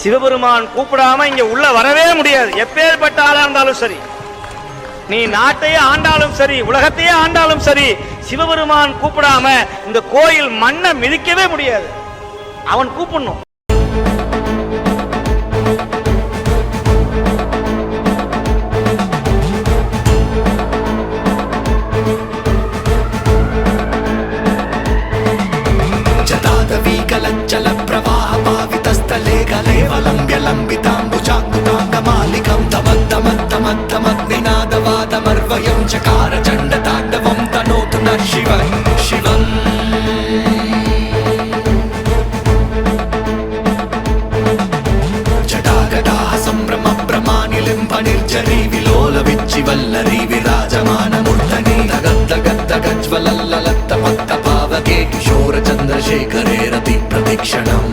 சிவபெருமான் கூப்பிடாம இங்க உள்ள வரவே முடியாது. எப்பேற்பட்ட ஆளா இருந்தாலும் சரி, நீ நாட்டையே ஆண்டாலும் சரி, உலகத்தையே ஆண்டாலும் சரி, சிவபெருமான் கூப்பிடாம இந்த கோயில் மண்ணை மிதிக்கவே முடியாது. அவன் கூப்பிடணும். చకారచండతాండవం తనోతు శివ శివం జటాగటా సంభ్రమ ప్రమాణిలింప నిర్జరీ విలోల విచ్చి వల్లరీ విరాజమానమూర్ధని తగద్దగద్దగజ్వలల్లలత్త పత్త పావకే కిశోర చంద్రశేఖరే రతి ప్రతిక్షణం